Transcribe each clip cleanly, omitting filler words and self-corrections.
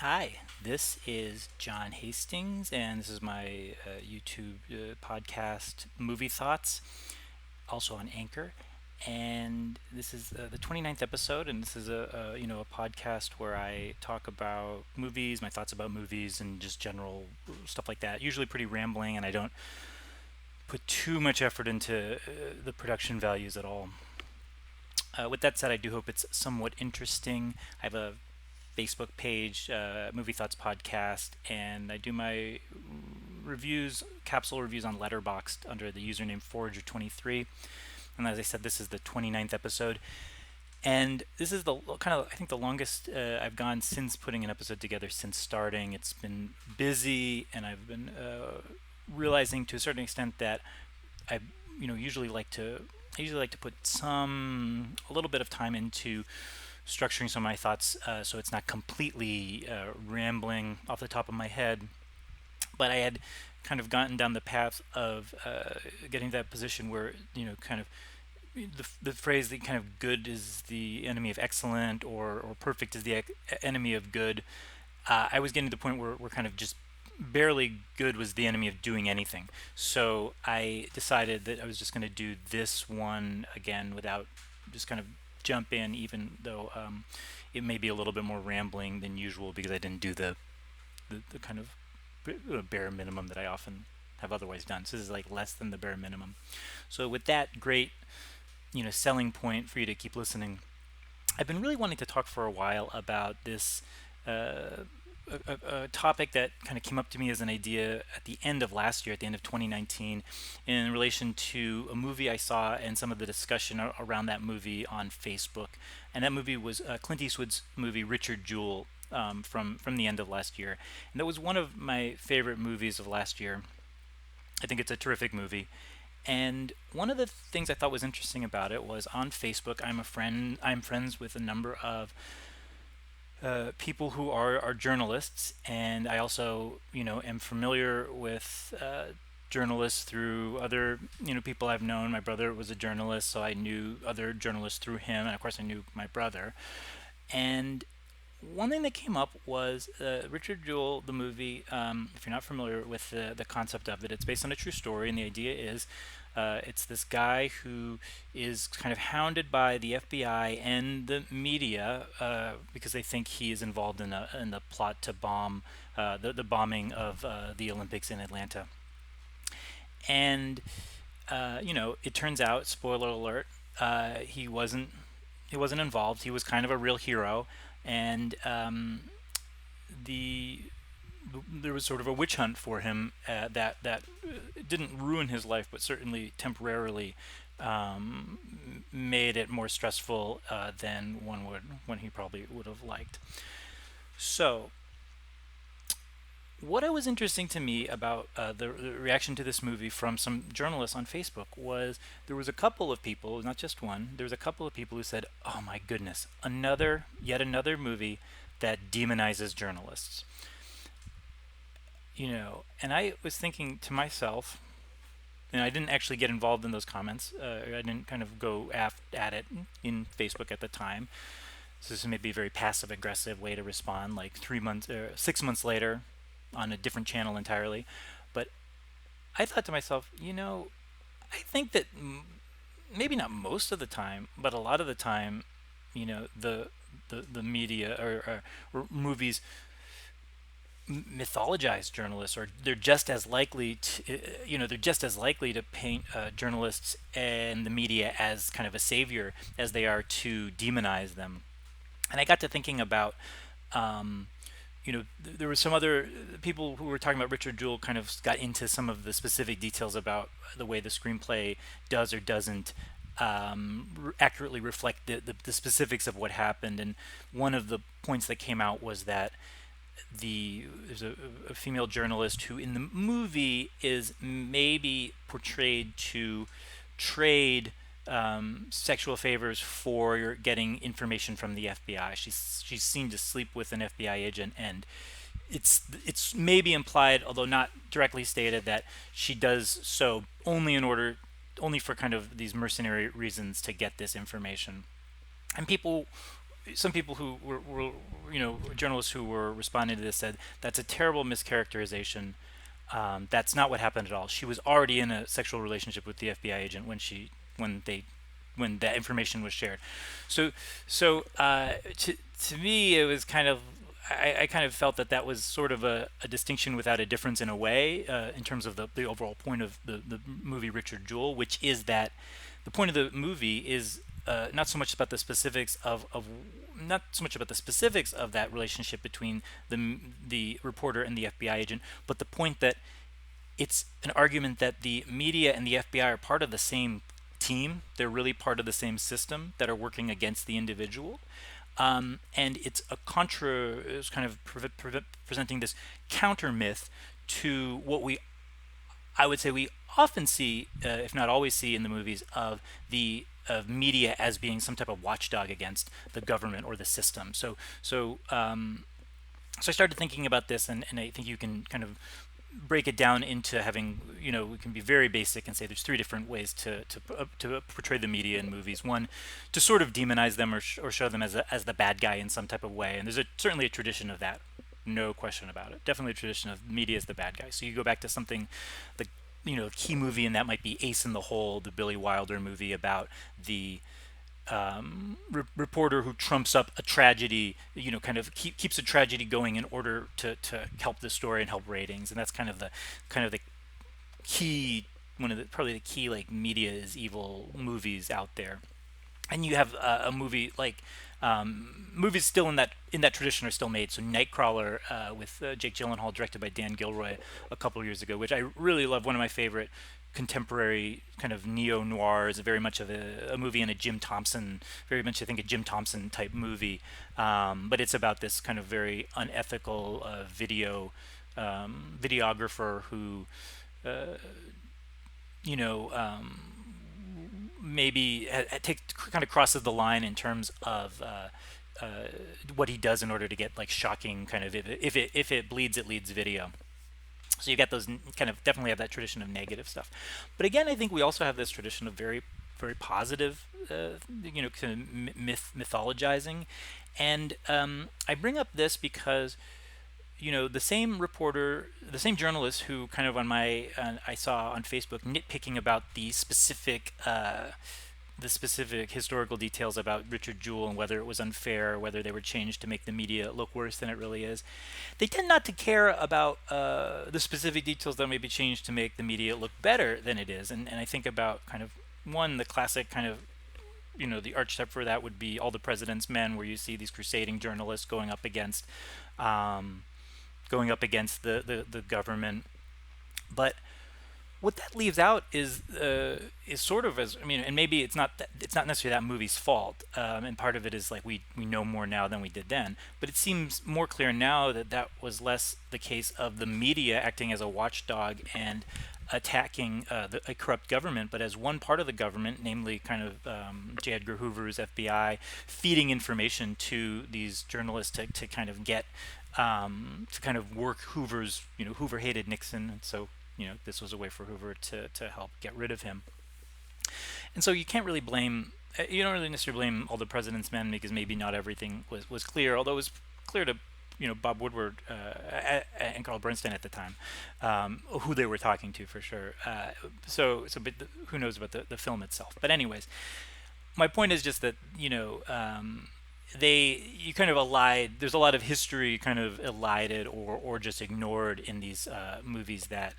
Hi, this is John Hastings, and this is my YouTube podcast, Movie Thoughts, also on Anchor. And this is the 29th episode, and this is a podcast where I talk about movies, my thoughts about movies, and just general stuff like that. Usually pretty rambling, and I don't put too much effort into the production values at all. With that said, I do hope it's somewhat interesting. I have a Facebook page, Movie Thoughts Podcast, and I do my reviews, capsule reviews on Letterboxd under the username Forager23. And as I said, this is the 29th episode. And this is the kind of, I think, the longest I've gone since putting an episode together since starting. It's been busy, and I've been realizing to a certain extent that I, usually like to. I usually like to put a little bit of time into structuring some of my thoughts so it's not completely rambling off the top of my head. But I had kind of gotten down the path of getting to that position where, kind of the phrase that kind of good is the enemy of excellent, or perfect is the enemy of good. I was getting to the point where kind of just barely good was the enemy of doing anything. So I decided that I was just going to do this one again without just kind of jump in, even though it may be a little bit more rambling than usual because I didn't do the kind of bare minimum that I often have otherwise done. So this is like less than the bare minimum. So with that great, selling point for you to keep listening, I've been really wanting to talk for a while about this uh, a topic that kind of came up to me as an idea at the end of last year, at the end of 2019, in relation to a movie I saw and some of the discussion around that movie on Facebook. And that movie was Clint Eastwood's movie Richard Jewell, from the end of last year. And that was one of my favorite movies of last year. I think it's a terrific movie. And one of the things I thought was interesting about it was on Facebook. I'm friends with a number of people who are journalists, and I also, am familiar with journalists through other, people I've known. My brother was a journalist, so I knew other journalists through him, and of course I knew my brother. And one thing that came up was Richard Jewell, the movie. If you're not familiar with the concept of it, it's based on a true story, and the idea is it's this guy who is kind of hounded by the FBI and the media because they think he is involved in the plot to bomb the bombing of the Olympics in Atlanta. And it turns out, spoiler alert, he wasn't involved. He was kind of a real hero, and the there was sort of a witch hunt for him that didn't ruin his life, but certainly temporarily made it more stressful than when he probably would have liked. So what was interesting to me about the reaction to this movie from some journalists on Facebook was there was a couple of people, not just one, there was a couple of people who said, "Oh my goodness, yet another movie that demonizes journalists." And I was thinking to myself, and I didn't actually get involved in those comments. I didn't kind of go at it in Facebook at the time. So this may be a very passive aggressive way to respond, like 3 months, 6 months later, on a different channel entirely. But I thought to myself, I think that maybe not most of the time, but a lot of the time, the media or movies mythologize journalists, or they're just as likely to paint journalists and the media as kind of a savior as they are to demonize them. And I got to thinking about there were some other people who were talking about Richard Jewell, kind of got into some of the specific details about the way the screenplay does or doesn't accurately reflect the specifics of what happened. And one of the points that came out was that there's a female journalist who in the movie is maybe portrayed to trade sexual favors for getting information from the FBI. She's seen to sleep with an FBI agent, and it's maybe implied, although not directly stated, that she does so only for kind of these mercenary reasons to get this information. And people some people who were journalists who were responding to this said that's a terrible mischaracterization. That's not what happened at all. She was already in a sexual relationship with the FBI agent when they when that information was shared. So to me, it was kind of I kind of felt that that was sort of a distinction without a difference in a way, in terms of the overall point of the movie Richard Jewell, which is that the point of the movie is not so much about the specifics of not so much about the specifics of that relationship between the reporter and the FBI agent, but the point that it's an argument that the media and the FBI are part of the same team. They're really part of the same system that are working against the individual. And it's a it's kind of presenting this counter myth to what I would say we often see, if not always see, in the movies of the of media as being some type of watchdog against the government or the system. So I started thinking about this, and I think you can kind of break it down into having, we can be very basic and say there's three different ways to portray the media in movies. One, to sort of demonize them or show them as the bad guy in some type of way, and there's certainly a tradition of that, no question about it. Definitely a tradition of media as the bad guy. So you go back to something, the key movie, and that might be Ace in the Hole, the Billy Wilder movie about the reporter who trumps up a tragedy, kind of keeps a tragedy going in order to help the story and help ratings, and that's kind of the key, one of the probably the key like media is evil movies out there. And you have a movie like movies still in that tradition are still made. So Nightcrawler, with Jake Gyllenhaal, directed by Dan Gilroy a couple of years ago, which I really love. One of my favorite contemporary kind of neo noirs, very much of a movie in a Jim Thompson, very much I think a Jim Thompson type movie, but it's about this kind of very unethical videographer who you know maybe kind of crosses the line in terms of what he does in order to get like shocking kind of, if it bleeds, it leads video. So you get those kind of, definitely have that tradition of negative stuff. But again, I think we also have this tradition of very, very positive, kind of mythologizing. And I bring up this because, the same reporter, the same journalist who kind of I saw on Facebook nitpicking about the specific historical details about Richard Jewell and whether it was unfair, whether they were changed to make the media look worse than it really is. They tend not to care about the specific details that may be changed to make the media look better than it is. And I think about kind of the classic kind of, the archetype for that would be All the President's Men, where you see these crusading journalists going up against the government. But what that leaves out is sort of, as and maybe it's not necessarily that movie's fault, and part of it is like we know more now than we did then. But it seems more clear now that that was less the case of the media acting as a watchdog and attacking a corrupt government, but as one part of the government, namely kind of J. Edgar Hoover's FBI, feeding information to these journalists to kind of get to kind of work Hoover's. Hoover hated Nixon, and so this was a way for Hoover to help get rid of him. And so you can't really blame, you don't really necessarily blame All the President's Men, because maybe not everything was clear, although it was clear to Bob Woodward and Carl Bernstein at the time, who they were talking to for sure. But who knows about the film itself? But anyways, my point is just that you kind of elide. There's a lot of history kind of elided or just ignored in these movies that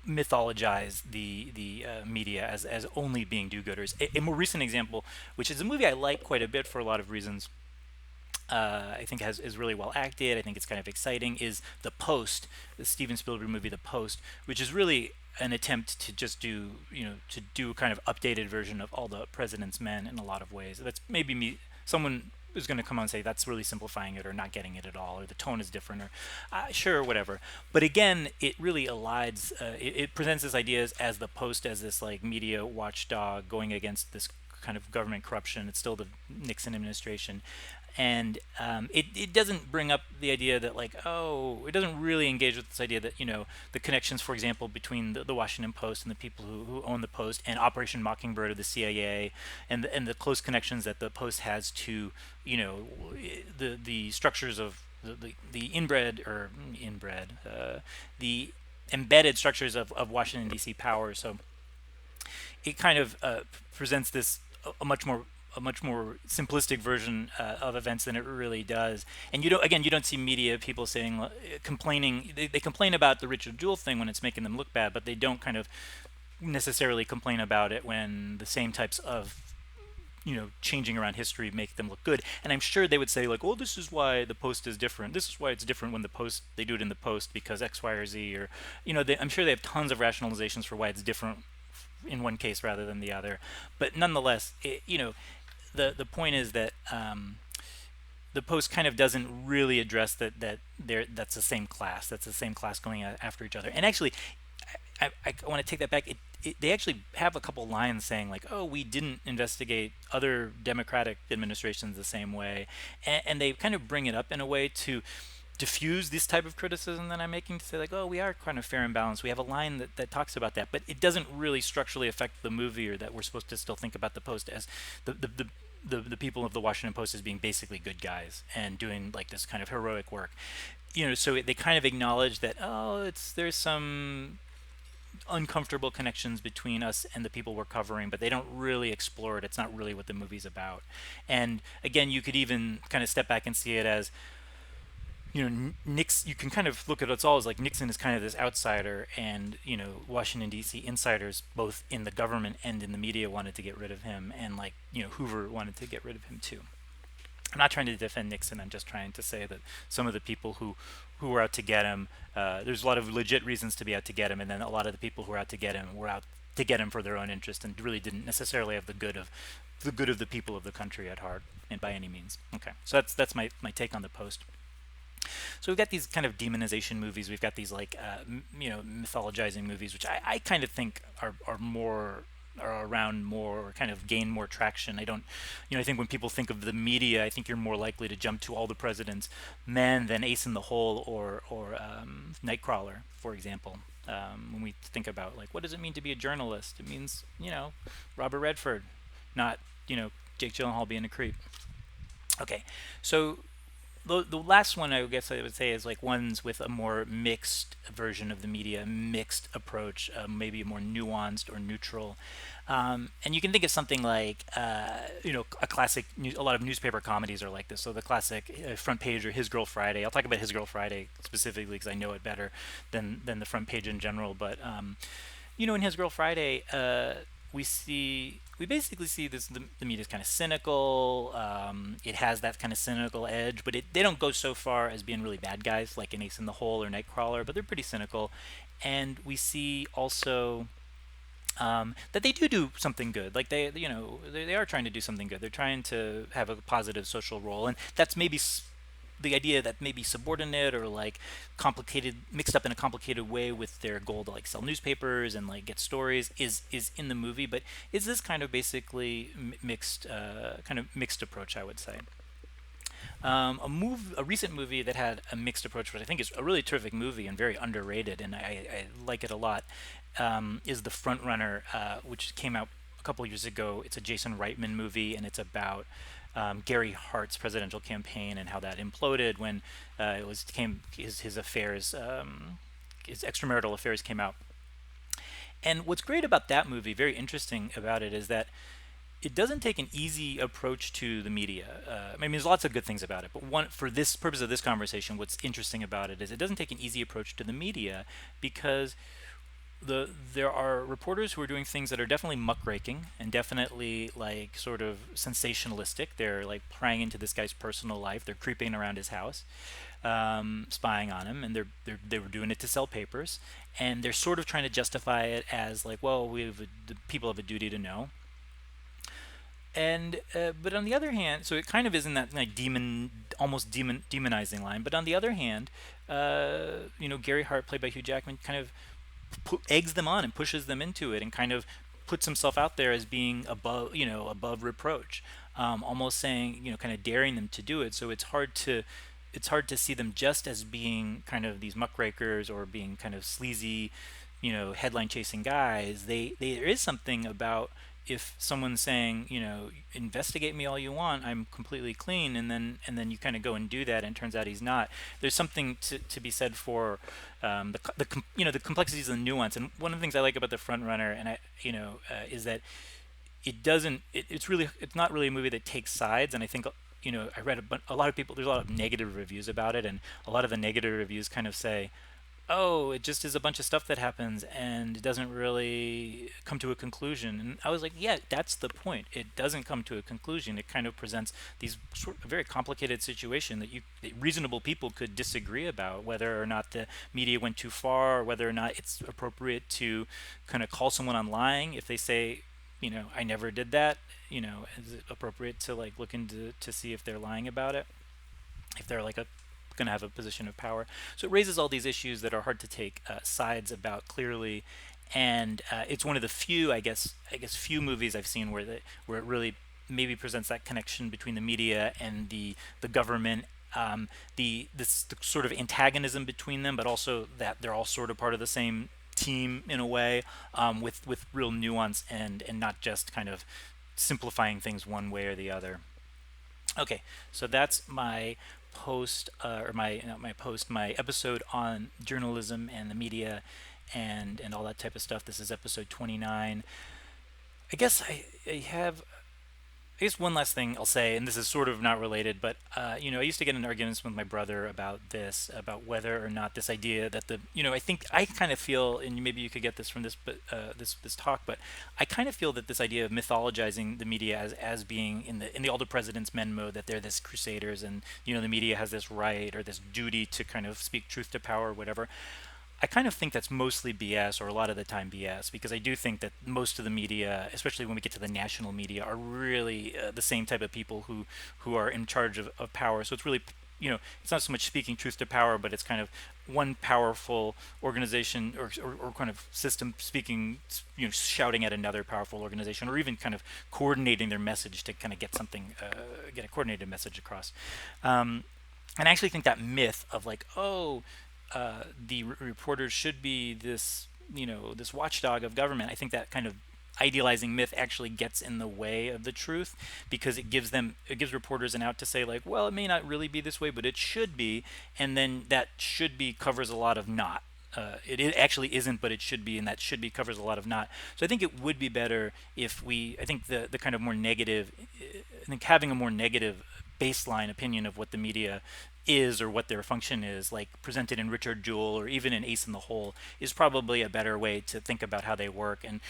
mythologize the media as only being do-gooders. A more recent example, which is a movie I like quite a bit for a lot of reasons, I think is really well acted, I think it's kind of exciting, is The Post, the Steven Spielberg movie The Post, which is really an attempt to just do a kind of updated version of All the President's Men in a lot of ways. That's maybe someone is going to come on and say that's really simplifying it or not getting it at all, or the tone is different, or sure, whatever. But again, it really elides, it presents its ideas as The Post, as this like media watchdog going against this kind of government corruption. It's still the Nixon administration, and it doesn't bring up the idea that like, oh, it doesn't really engage with this idea that, the connections, for example, between the Washington Post and the people who own the Post, and Operation Mockingbird of the CIA, and the close connections that the Post has to, the structures of the the embedded structures of Washington D.C. power. So it kind of presents this a much more simplistic version of events than it really does. And you don't see media people saying, complaining. They complain about the Richard Jewell thing when it's making them look bad, but they don't kind of necessarily complain about it when the same types of changing around history make them look good. And I'm sure they would say like, oh, this is why the Post is different. This is why it's different when they do it in the Post because X, Y, or Z, or I'm sure they have tons of rationalizations for why it's different in one case rather than the other. But nonetheless, the point is that the Post kind of doesn't really address that's the same class. That's the same class going after each other. And actually, I want to take that back. They actually have a couple lines saying like, oh, we didn't investigate other Democratic administrations the same way. And they kind of bring it up in a way to diffuse this type of criticism that I'm making, to say like, oh, we are kind of fair and balanced. We have a line that talks about that, but it doesn't really structurally affect the movie, or that we're supposed to still think about the Post as the people of the Washington Post as being basically good guys and doing like this kind of heroic work. So they kind of acknowledge that, oh, there's some uncomfortable connections between us and the people we're covering, but they don't really explore it. It's not really what the movie's about. And again, you could even kind of step back and see it as, You can kind of look at it all as like Nixon is kind of this outsider, and Washington D.C. insiders, both in the government and in the media, wanted to get rid of him, and like Hoover wanted to get rid of him too. I'm not trying to defend Nixon. I'm just trying to say that some of the people who were out to get him, there's a lot of legit reasons to be out to get him, and then a lot of the people who were out to get him were out to get him for their own interest, and really didn't necessarily have the good of the people of the country at heart, and by any means. Okay, so that's my take on the Post. So we've got these kind of demonization movies. We've got these like mythologizing movies, which I kind of think are around more, or kind of gain more traction. I don't, I think when people think of the media, I think you're more likely to jump to All the President's Men than Ace in the Hole or Nightcrawler, for example. When we think about like, what does it mean to be a journalist? It means Robert Redford, not Jake Gyllenhaal being a creep. Okay, so the last one I guess I would say is like ones with a more mixed version of the media, mixed approach, maybe more nuanced or neutral. And you can think of something like, a classic, a lot of newspaper comedies are like this. So the classic Front Page or His Girl Friday. I'll talk about His Girl Friday specifically because I know it better than the Front Page in general. But, in His Girl Friday, we basically see the media is kind of cynical. It has that kind of cynical edge, but they don't go so far as being really bad guys like in Ace in the Hole or Nightcrawler, but they're pretty cynical. And we see also that they do something good. Like they are trying to do something good. They're trying to have a positive social role, and that's maybe the idea that maybe subordinate or like complicated, mixed up in a complicated way with their goal to like sell newspapers and like get stories is in the movie. But is this kind of basically mixed approach, I would say. A recent movie that had a mixed approach, which I think is a really terrific movie and very underrated, and I like it a lot, is The Front Runner, which came out a couple years ago. It's a Jason Reitman movie, and it's about Gary Hart's presidential campaign and how that imploded when his affairs, his extramarital affairs came out. And what's great about that movie, very interesting about it, is that it doesn't take an easy approach to the media. I mean, there's lots of good things about it, but for this purpose of this conversation, what's interesting about it is it doesn't take an easy approach to the media, because there are reporters who are doing things that are definitely muckraking and definitely like sort of sensationalistic. They're like prying into this guy's personal life. They're creeping around his house, spying on him, and they were doing it to sell papers, and they're sort of trying to justify it as like, well, the people have a duty to know. And but on the other hand, so it kind of is in that like demonizing line. But on the other hand, Gary Hart, played by Hugh Jackman, kind of eggs them on and pushes them into it, and kind of puts himself out there as being above, above reproach, almost saying, kind of daring them to do it. So it's hard to see them just as being kind of these muckrakers or being kind of sleazy, headline chasing guys. There is something about if someone's saying, investigate me all you want, I'm completely clean, and then you kind of go and do that, and it turns out he's not. There's something to be said for the complexities and nuance. And one of the things I like about the front runner, and is that it's not really a movie that takes sides. And I think, I read a lot of people, there's a lot of negative reviews about it, and a lot of the negative reviews kind of say, oh, it just is a bunch of stuff that happens and it doesn't really come to a conclusion. And I was like, yeah, that's the point. It doesn't come to a conclusion. It kind of presents these sort of very complicated situation that reasonable people could disagree about, whether or not the media went too far, or whether or not it's appropriate to kind of call someone on lying if they say, I never did that. Is it appropriate to like look into to see if they're lying about it, if they're like a going to have a position of power. So it raises all these issues that are hard to take sides about clearly, and it's one of the few, few movies I've seen where it really maybe presents that connection between the media and the government. The sort of antagonism between them, but also that they're all sort of part of the same team in a way, with real nuance and not just kind of simplifying things one way or the other. Okay, so that's my post, or my not my post, my episode on journalism and the media, and all that type of stuff. This is episode 29. I guess I have I guess one last thing I'll say, and this is sort of not related, but I used to get in arguments with my brother about this, about whether or not this idea that I think I kind of feel, and maybe you could get this from this, but this talk, but I kind of feel that this idea of mythologizing the media as being in the All the President's Men mode, that they're this crusaders, and the media has this right or this duty to kind of speak truth to power or whatever. I kind of think that's mostly BS, or a lot of the time BS, because I do think that most of the media, especially when we get to the national media, are really the same type of people who are in charge of power. So it's really, it's not so much speaking truth to power, but it's kind of one powerful organization or kind of system speaking, shouting at another powerful organization, or even kind of coordinating their message to kind of get something, get a coordinated message across. And I actually think that myth of like, oh, the reporters should be this watchdog of government. I think that kind of idealizing myth actually gets in the way of the truth, because it gives reporters an out to say like, well, it may not really be this way, but it should be, and then that should be covers a lot of not. It actually isn't, but it should be, and that should be covers a lot of not. So I think it would be better if I think the kind of more negative, I think having a more negative baseline opinion of what the media is or what their function is, like presented in Richard Jewell or even in Ace in the Hole, is probably a better way to think about how they work, and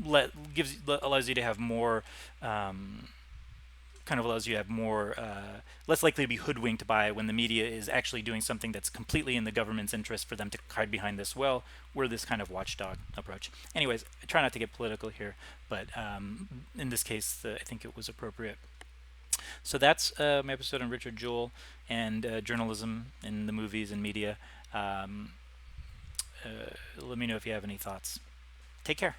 allows you to have more, less likely to be hoodwinked by when the media is actually doing something that's completely in the government's interest, for them to hide behind this, well, we're this kind of watchdog approach. Anyways, I try not to get political here, but in this case, I think it was appropriate. So that's my episode on Richard Jewell and journalism in the movies and media. Let me know if you have any thoughts. Take care.